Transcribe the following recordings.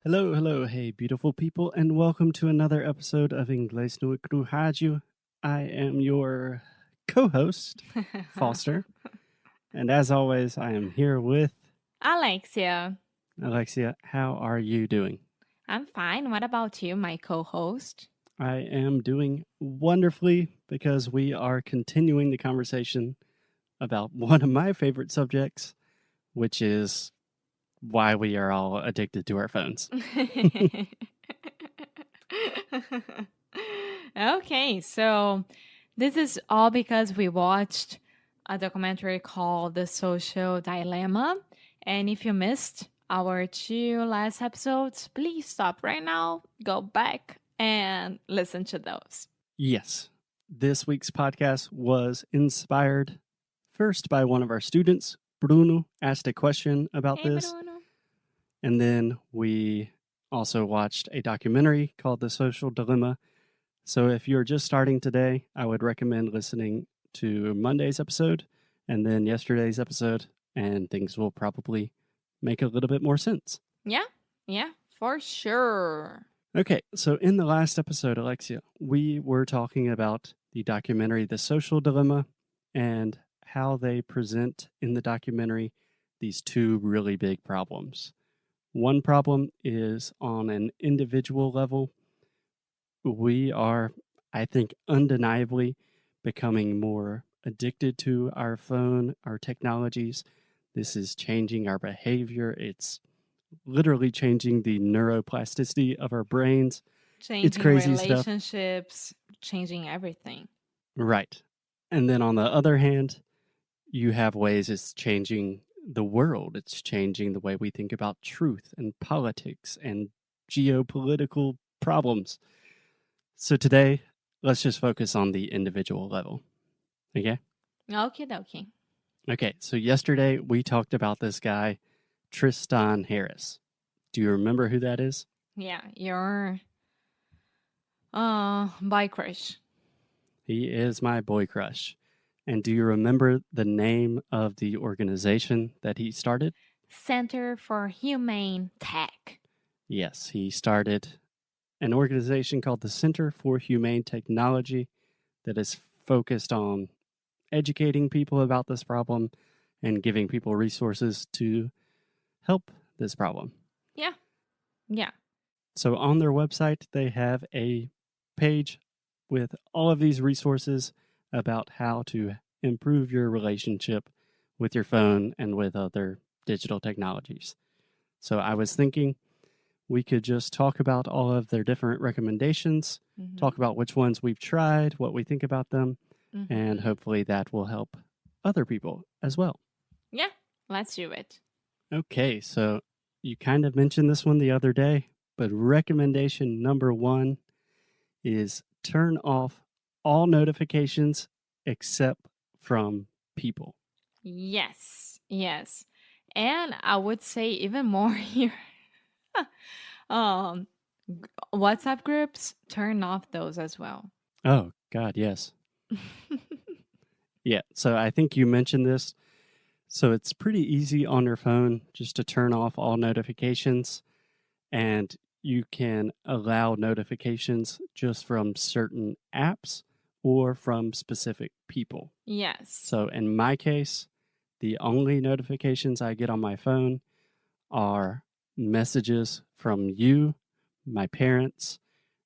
Hello, hello, hey, beautiful people, and welcome to another episode of Inglês no Rádio. I am your co-host, Foster, and as always, I am here with Alexia, Alexia. How are you doing? I'm fine. What about you, my co host? I am doing wonderfully because we are continuing the conversation about one of my favorite subjects, which is why we are all addicted to our phones. Okay, so this is all because we watched a documentary called The Social Dilemma. And if you missed our two last episodes, please stop right now, go back, and listen to those. Yes, this week's podcast was inspired first by one of our students. Bruno asked a question about Hey, this, Bruno. and then we also watched a documentary called The Social Dilemma. So if you're just starting today, I would recommend listening to Monday's episode and then yesterday's episode, and things will probably make a little bit more sense. Yeah, for sure. Okay, so in the last episode, Alexia, we were talking about the documentary The Social Dilemma and how they present in the documentary these two really big problems. One problem is on an individual level. We are, I think, undeniably becoming more addicted to our phone, our technologies. This is changing our behavior. It's literally changing the neuroplasticity of our brains. It's Changing crazy stuff. relationships, changing everything. Right. And then on the other hand, you have ways it's changing the world. It's changing the way we think about truth and politics and geopolitical problems. So today, let's just focus on the individual level. Okay? Okie dokie. Okay, so yesterday we talked about this guy, Tristan Harris. Do you remember who that is? Yeah, your boy crush. He is my boy crush. And do you remember the name of the organization that he started? Center for Humane Tech. Yes, he started an organization called the Center for Humane Technology that is focused on educating people about this problem and giving people resources to help this problem. Yeah. So on their website, they have a page with all of these resources about how to improve your relationship with your phone and with other digital technologies. So I was thinking we could just talk about all of their different recommendations, talk about which ones we've tried, what we think about them, and hopefully that will help other people as well. Yeah, let's do it. Okay, so you kind of mentioned this one the other day, but recommendation number 1 is turn off all notifications except from people. Yes. And I would say even more here. um WhatsApp groups, turn off those as well. Oh, God, yes. Yeah, so I think you mentioned this. So it's pretty easy on your phone just to turn off all notifications, and you can allow notifications just from certain apps or from specific people. Yes. So in my case, the only notifications I get on my phone are messages from you, my parents,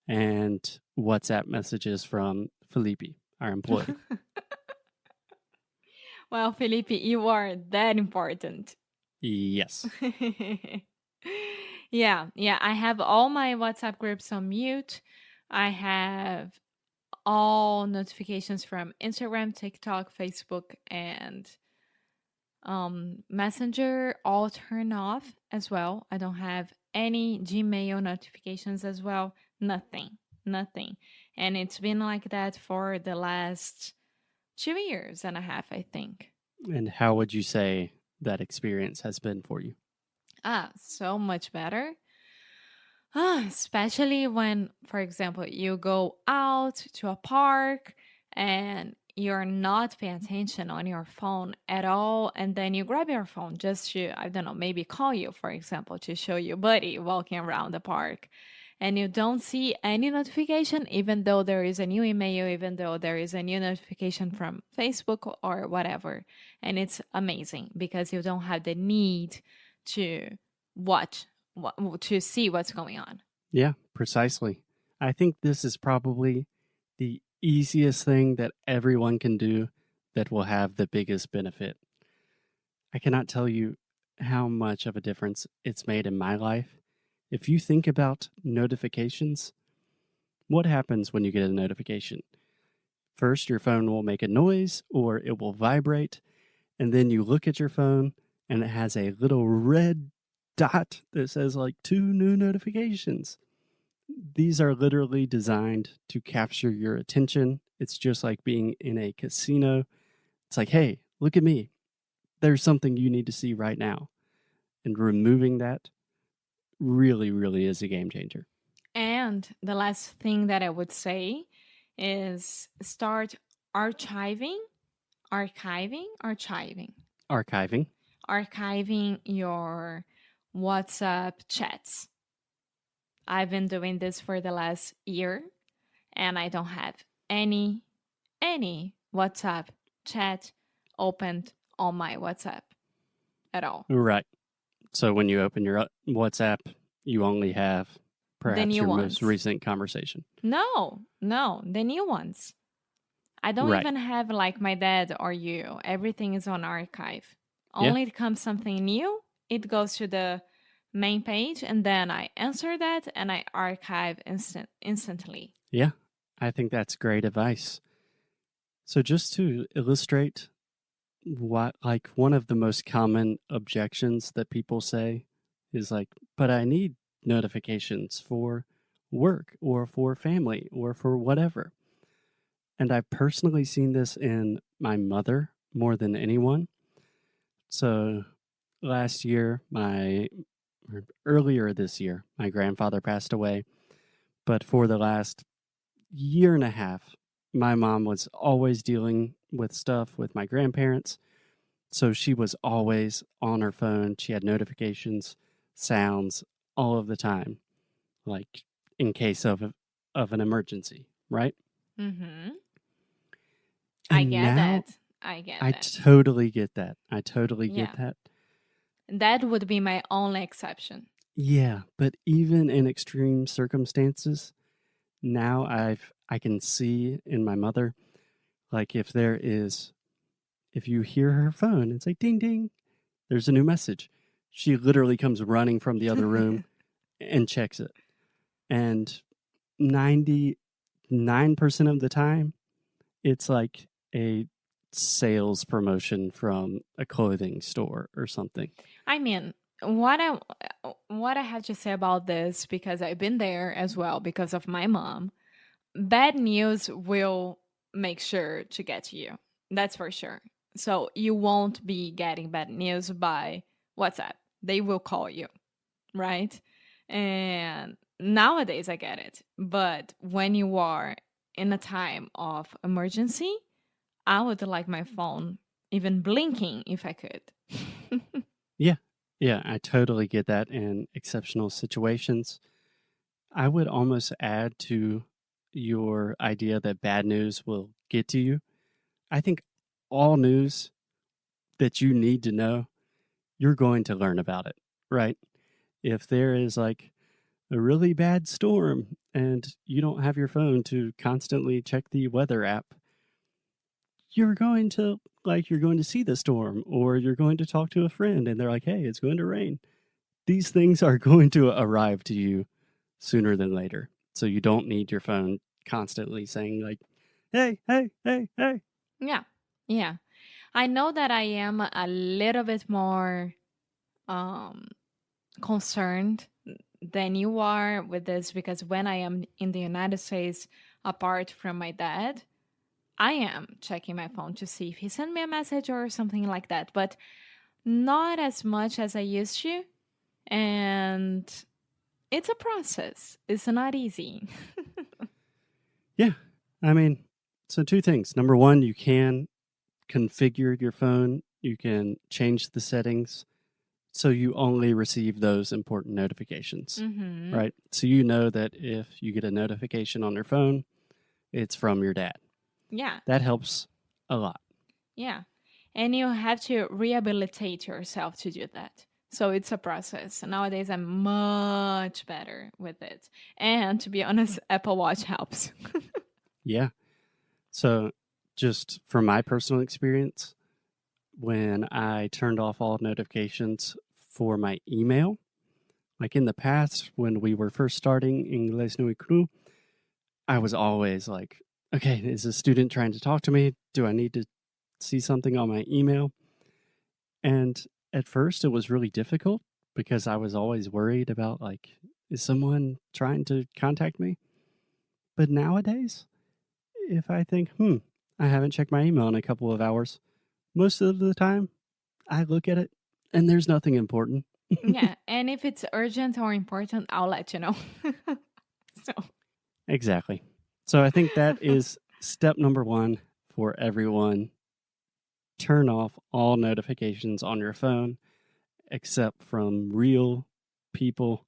and WhatsApp messages from Felipe, our employee. Well, Felipe, you are that important. Yes. Yeah, I have all my WhatsApp groups on mute. I have all notifications from Instagram, TikTok, Facebook, and Messenger all turned off as well. I don't have any Gmail notifications as well. Nothing. And it's been like that for the last 2 years and a half, I think. And how would you say that experience has been for you? So much better. Especially when, for example, you go out to a park and you're not paying attention on your phone at all, and then you grab your phone just to, I don't know, maybe call you, for example, to show your buddy walking around the park, and you don't see any notification, even though there is a new email, even though there is a new notification from Facebook or whatever. And it's amazing because you don't have the need to watch, to see what's going on. Yeah, precisely. I think this is probably the easiest thing that everyone can do that will have the biggest benefit. I cannot tell you how much of a difference it's made in my life. If you think about notifications, what happens when you get a notification? First, your phone will make a noise or it will vibrate, and then you look at your phone and it has a little red dot that says like 2 new notifications. These are literally designed to capture your attention. It's just like being in a casino. It's like, hey, look at me. There's something you need to see right now. And removing that really, really is a game changer. And the last thing that I would say is start archiving your WhatsApp chats. I've been doing this for the last year, and I don't have any WhatsApp chat opened on my WhatsApp at all. Right. So when you open your WhatsApp, you only have perhaps your most recent conversation. No, the new ones. I don't even have like my dad or you. Everything is on archive. Only comes something new, it goes to the main page, and then I answer that and I archive instantly. Yeah, I think that's great advice. So just to illustrate what, like, one of the most common objections that people say is like, but I need notifications for work or for family or for whatever. And I've personally seen this in my mother more than anyone. So last year, earlier this year, my grandfather passed away. But for the last year and a half, my mom was always dealing with stuff with my grandparents. So she was always on her phone. She had notifications, sounds all of the time, like in case of an emergency, right? Mm-hmm. I get that. I totally get that. I totally get that. That would be my only exception. Yeah, but even in extreme circumstances, now I can see in my mother, like if you hear her phone, it's like ding ding, there's a new message. She literally comes running from the other room and checks it. And 99% of the time, it's like a sales promotion from a clothing store or something. I mean, what I have to say about this, because I've been there as well because of my mom, bad news will make sure to get to you. That's for sure. So you won't be getting bad news by WhatsApp. They will call you, right? And nowadays I get it. But when you are in a time of emergency, I would like my phone even blinking if I could. Yeah, I totally get that in exceptional situations. I would almost add to your idea that bad news will get to you. I think all news that you need to know, you're going to learn about it, right? If there is like a really bad storm and you don't have your phone to constantly check the weather app, you're going to see the storm, or you're going to talk to a friend and they're like, hey, it's going to rain. These things are going to arrive to you sooner than later. So you don't need your phone constantly saying like, hey, hey, hey, hey. Yeah. I know that I am a little bit more concerned than you are with this, because when I am in the United States, apart from my dad, I am checking my phone to see if he sent me a message or something like that, but not as much as I used to. And it's a process. It's not easy. Yeah. I mean, So, two things. Number one, you can configure your phone, you can change the settings so you only receive those important notifications, Mm-hmm. right? So, you know that if you get a notification on your phone, it's from your dad. Yeah. That helps a lot. Yeah. And you have to rehabilitate yourself to do that. So it's a process. Nowadays, I'm much better with it. And to be honest, Apple Watch helps. Yeah. So, just from my personal experience, when I turned off all notifications for my email, like in the past, when we were first starting Inglês no cru, I was always like, okay, is a student trying to talk to me? Do I need to see something on my email? And at first, it was really difficult because I was always worried about, like, is someone trying to contact me? But nowadays, if I think, I haven't checked my email in a couple of hours, most of the time, I look at it and there's nothing important. Yeah. And if it's urgent or important, I'll let you know. So, Exactly. So I think that is step number one for everyone. Turn off all notifications on your phone, except from real people.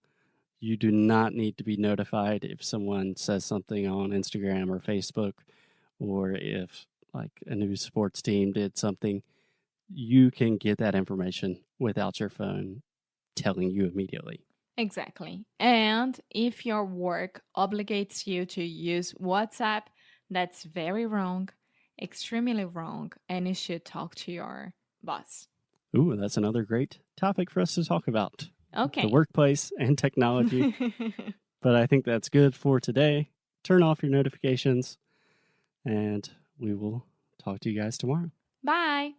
You do not need to be notified if someone says something on Instagram or Facebook, or if like a new sports team did something. You can get that information without your phone telling you immediately. exactly. And if your work obligates you to use WhatsApp, that's very wrong, extremely wrong, and you should talk to your boss. Ooh, that's another great topic for us to talk about. The Okay. workplace and technology. But I think that's good for today. Turn off your notifications, and we will talk to you guys tomorrow. Bye.